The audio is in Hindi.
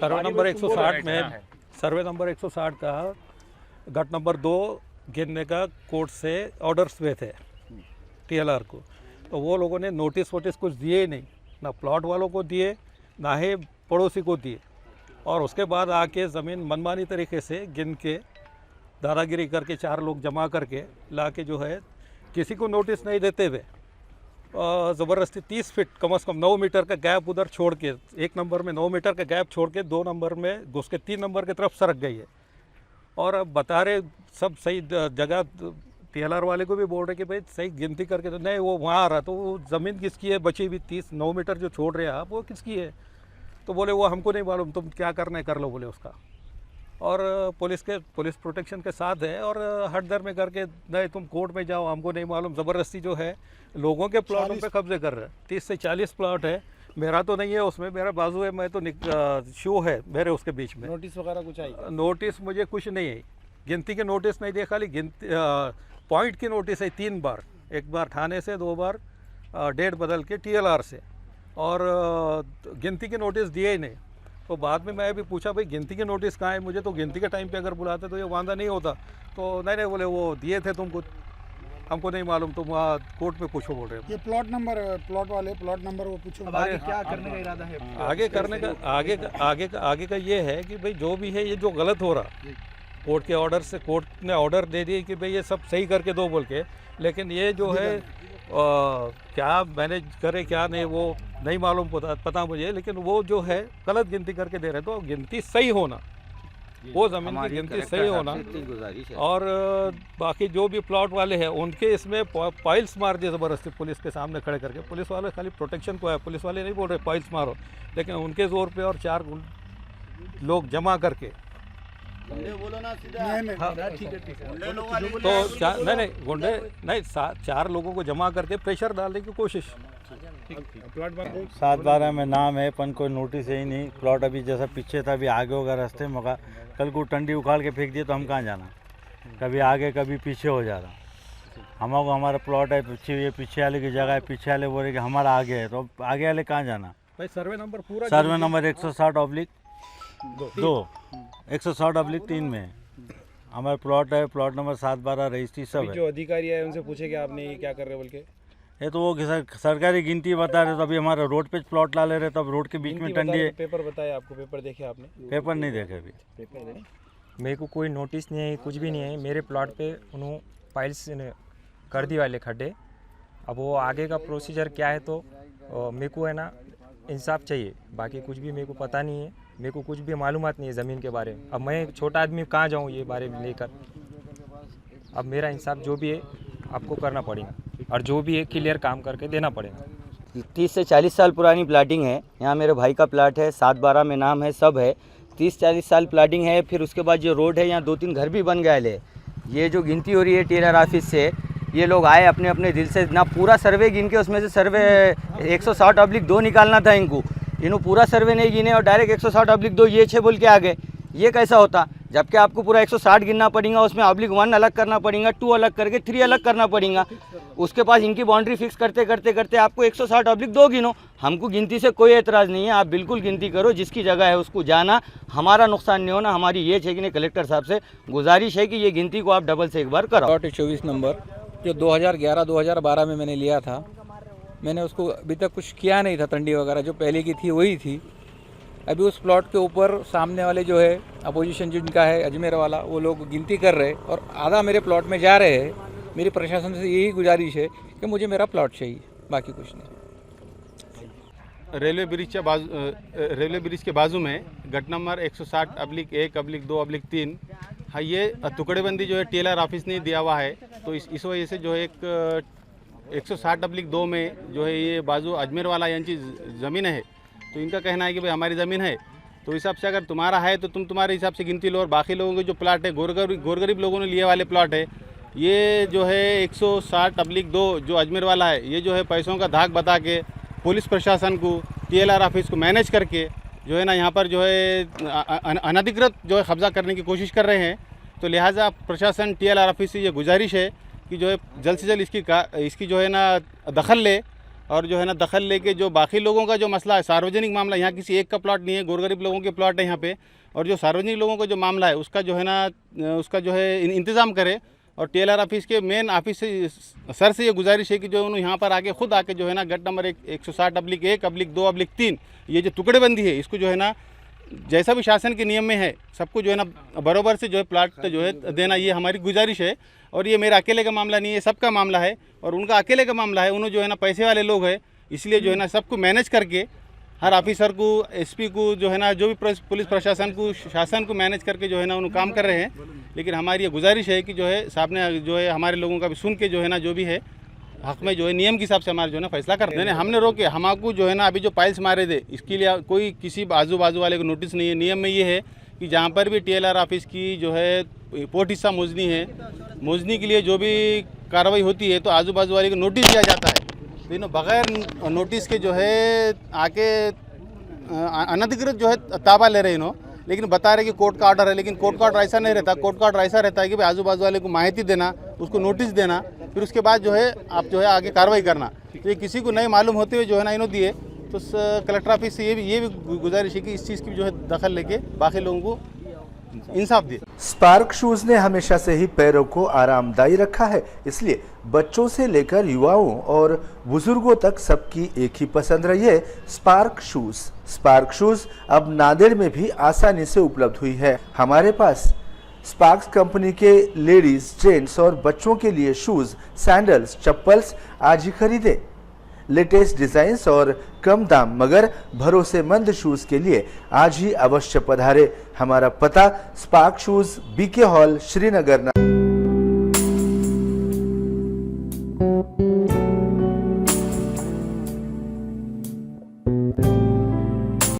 सर्वे नंबर 160 में सर्वे नंबर 160 का गट नंबर 2 गिनने का कोर्ट से ऑर्डर्स हुए थे टीएलआर को, तो वो लोगों ने नोटिस वोटिस कुछ दिए ही नहीं, ना प्लॉट वालों को दिए ना ही पड़ोसी को दिए, और उसके बाद आके ज़मीन मनमानी तरीके से गिन के दादागिरी करके 4 लोग जमा करके ला के जो है किसी को नोटिस नहीं देते हुए ज़बरदस्ती 30 फीट कम से कम 9 मीटर का गैप उधर छोड़ के, 1 नंबर में 9 मीटर का गैप छोड़ के 2 नंबर में घुस के 3 नंबर की तरफ सरक गई है। और अब बता रहे सब सही जगह, टीएलआर वाले को भी बोल रहे कि भाई सही गिनती करके, तो नहीं वो वहाँ आ रहा, तो वो ज़मीन किसकी है बची हुई 9 मीटर जो छोड़ रहे हैं आप, वो किसकी है? तो बोले वो हमको नहीं मालूम, तुम क्या करना है कर लो बोले उसका। और पुलिस प्रोटेक्शन के साथ है, और हट दर में करके नहीं तुम कोर्ट में जाओ, हमको नहीं मालूम, ज़बरदस्ती जो है लोगों के प्लॉटों पे कब्जे कर रहे हैं। 30 से 40 प्लॉट है, मेरा तो नहीं है उसमें, मेरा बाजू है, मैं तो शो है मेरे उसके बीच में। नोटिस वगैरह कुछ आई? नोटिस मुझे कुछ नहीं है, गिनती के नोटिस नहीं देखा, खाली गिनती पॉइंट की नोटिस है 3 बार, 1 बार थाने से, 2 बार डेट बदल के टीएलआर से, और गिनती के नोटिस दिए ही नहीं। तो बाद में मैं भी पूछा भाई गिनती के नोटिस कहाँ है, मुझे तो गिनती के टाइम पे अगर बुलाते तो ये वादा नहीं होता, तो नहीं बोले वो दिए थे तुमको, हमको नहीं मालूम, तुम वहाँ कोर्ट में पूछो बोल रहे हो। ये प्लॉट नंबर वो पूछो। आगे क्या करने का इरादा है? आगे करने का आगे का ये है कि भाई जो भी है ये जो गलत हो रहा, कोर्ट के ऑर्डर से, कोर्ट ने ऑर्डर दे दिए कि भाई ये सब सही करके दो बोल के, लेकिन ये जो है क्या मैनेज करे क्या नहीं वो नहीं मालूम पता मुझे, लेकिन वो जो है गलत गिनती करके दे रहे, तो गिनती सही होना, वो ज़मीन की गिनती सही होना, और बाकी जो भी प्लॉट वाले हैं उनके इसमें पाइल्स मार दिए ज़बरदस्ती पुलिस के सामने खड़े करके। पुलिस वाले खाली प्रोटेक्शन को है, पुलिस वाले नहीं बोल रहे पाइल्स मारो, लेकिन उनके ज़ोर पे और 4 लोग जमा करके बोलो ना सीधा। ठीक है। तो नहीं गुंडे नहीं, 4 लोगों को जमा करके प्रेशर डालने की कोशिश। प्लॉट 7/12 में नाम है, पन कोई नोटिस है ही नहीं। प्लॉट अभी जैसा पीछे था अभी आगे होगा रास्ते में होगा, कल को टंडी उखाड़ के फेंक दिए तो हम कहाँ जाना, कभी आगे कभी पीछे हो जा रहा। हमको हमारा प्लॉट है पीछे, ये पीछे वाले की जगह है, पीछे वाले बोले कि हमारा आगे है, तो आगे वाले कहाँ जाना। भाई सर्वे नंबर पूरा, सर्वे नंबर 160/2 160/3 में हमारा प्लॉट है, प्लॉट नंबर 7/12 रजिस्ट्री सब है। जो अधिकारी आए उनसे पूछे कि आपने ये क्या कर रहे बोल के, ये तो वो सरकारी गिनती बता रहे, तो अभी हमारा रोड पे प्लॉट ला ले रहे, तो अब रोड के बीच में टंडी है। पेपर बताया आपको? पेपर देखे आपने? पेपर नहीं देखे अभी। पेपर देखे? मेरे को कोई नोटिस नहीं है, कुछ भी नहीं है। मेरे प्लॉट पे उन्होंने फाइल्स कर दी वाले खड्डे। अब वो आगे का प्रोसीजर क्या है, तो मेरे को है ना इंसाफ चाहिए, बाकी कुछ भी मेरे को पता नहीं है, मेरे को कुछ भी मालूमात नहीं है ज़मीन के बारे में। अब मैं एक छोटा आदमी कहाँ जाऊँ ये बारे में लेकर। अब मेरा इंसाफ जो भी है आपको करना पड़ेगा, और जो भी है क्लियर काम करके देना पड़ेगा। 30 से 40 साल पुरानी प्लाटिंग है, यहाँ मेरे भाई का प्लाट है, 7/12 में नाम है, सब है। 30-40 साल प्लाटिंग है। फिर उसके बाद जो रोड है, यहाँ 2-3 घर भी बन गए ले। ये जो गिनती हो रही है टीएलआर ऑफिस से, ये लोग आए अपने अपने दिल से, ना पूरा सर्वे गिन के उसमें से सर्वे 160/2 निकालना था इनको, इन्होंने पूरा सर्वे नहीं गिने और डायरेक्ट 160/2 ये 6 बोल के आ गए। ये कैसा होता, जबकि आपको पूरा 160 गिनना पड़ेगा, उसमें /1 अलग करना पड़ेगा, 2 अलग करके 3 अलग करना पड़ेगा। उसके पास इनकी बाउंड्री फिक्स करते करते करते आपको 160/2 गिनो। हमको गिनती से कोई एतराज़ नहीं है, आप बिल्कुल गिनती करो, जिसकी जगह है उसको जाना, हमारा नुकसान नहीं होना। हमारी ये है कि नहीं, कलेक्टर साहब से गुजारिश है कि ये गिनती को आप डबल से एक बार करो। 24 नंबर जो 2011-2012 में मैंने लिया था, मैंने उसको अभी तक कुछ किया नहीं था, टंडी वगैरह जो पहले की थी वही थी। अभी उस प्लॉट के ऊपर सामने वाले जो है अपोजिशन जिनका है अजमेर वाला, वो लोग गिनती कर रहे और आधा मेरे प्लॉट में जा रहे हैं। मेरी प्रशासन से यही गुजारिश है कि मुझे मेरा प्लॉट चाहिए, बाकी कुछ नहीं। रेलवे ब्रिज के बाजू में गट नंबर 160/1/2/3 हाँ, ये टुकड़ेबंदी जो है टीएलआर ऑफिस ने दिया हुआ है, तो इस वजह से जो है एक 160/2 में जो है ये बाजू अजमेर वाला यांची ज़मीन है, तो इनका कहना है कि भाई हमारी ज़मीन है, तो हिसाब से अगर तुम्हारा है तो तुम तुम्हारे हिसाब से गिनती लो, और बाकी लोगों के जो प्लाट है गोरगरीब लोगों ने लिए वाले प्लाट है, ये जो है 160/2 जो अजमेर वाला है, ये जो है पैसों का धाक बता के पुलिस प्रशासन को, टीएलआर ऑफिस को मैनेज करके जो है ना यहाँ पर जो है अनधिकृत जो है कब्जा करने की कोशिश कर रहे हैं। तो लिहाजा प्रशासन टीएलआर ऑफिस से ये गुजारिश है कि जो है जल्द से जल्द इसकी जो है ना दखल ले और जो है ना दखल लेके जो बाकी लोगों का जो मसला है, सार्वजनिक मामला, यहाँ किसी एक का प्लॉट नहीं है, गोरगरीब लोगों के प्लॉट है यहाँ पे, और जो सार्वजनिक लोगों का जो मामला है उसका जो है ना उसका जो है इंतज़ाम करे। और टीएलआर ऑफिस के मेन ऑफिस से सर से ये गुजारिश है कि जो उन्होंने यहाँ पर आके खुद आके जो है ना गट नंबर 160/1/2/3 ये जो टुकड़ेबंदी है इसको जो है ना जैसा भी शासन के नियम में है सबको जो है ना बराबर से जो है प्लाट जो है देना, ये हमारी गुजारिश है। और ये मेरा अकेले का मामला नहीं है, सबका मामला है और उनका अकेले का मामला है। उन्होंने जो है ना पैसे वाले लोग हैं, इसलिए जो है ना सबको मैनेज करके हर ऑफिसर को, एसपी को जो है ना जो भी पुलिस प्रशासन को, शासन को मैनेज करके जो है ना उन्होंने काम कर रहे हैं। लेकिन हमारी ये गुजारिश है कि जो है साहब ने जो है हमारे लोगों का भी सुन के जो है ना जो भी है हक में जो है नियम के हिसाब से हमारे जो है ना फैसला कर देने। हमने रोके, हमको जो है ना अभी जो पाइल्स मारे थे इसके लिए कोई किसी आजू बाजू वाले को नोटिस नहीं है। नियम में ये है कि जहाँ पर भी टीएलआर ऑफिस की जो है पोर्ट हिस्सा मोजनी है, मोजनी के लिए जो भी कार्रवाई होती है तो आजू बाजू वाले को नोटिस दिया जाता है। तो इन्होंने बगैर नोटिस के जो है आके अनधिकृत जो है ताबा ले रहे इन्हों, लेकिन बता रहे कि कोर्ट का ऑर्डर है। लेकिन कोर्ट का ऑर्डर ऐसा नहीं रहता। कोर्ट का ऑर्डर ऐसा रहता है कि भाई आजू बाजू वाले को माहिती देना, उसको नोटिस देना, फिर उसके बाद जो है आप जो है आगे कार्रवाई करना। तो ये किसी को नहीं मालूम होते हुए जो है ना इन्हों दिए, तो कलेक्टर ऑफिस से ये भी गुजारिश है कि इस चीज़ की जो है दखल लेके बाकी लोगों को इंसाफ दिए। स्पार्क शूज ने हमेशा से ही पैरों को आरामदायी रखा है, इसलिए बच्चों से लेकर युवाओं और बुजुर्गों तक सबकी एक ही पसंद रही है, स्पार्क शूज। स्पार्क शूज अब नांदेड़ में भी आसानी से उपलब्ध हुई है। हमारे पास स्पार्क्स कंपनी के लेडीज, जेंट्स और बच्चों के लिए शूज, सैंडल्स, चप्पल्स आज ही खरीदे। लेटेस्ट डिजाइन्स और कम दाम मगर भरोसेमंद शूज के लिए आज ही अवश्य पधारे। हमारा पता Spark Shoes, BK hall, Srinagar.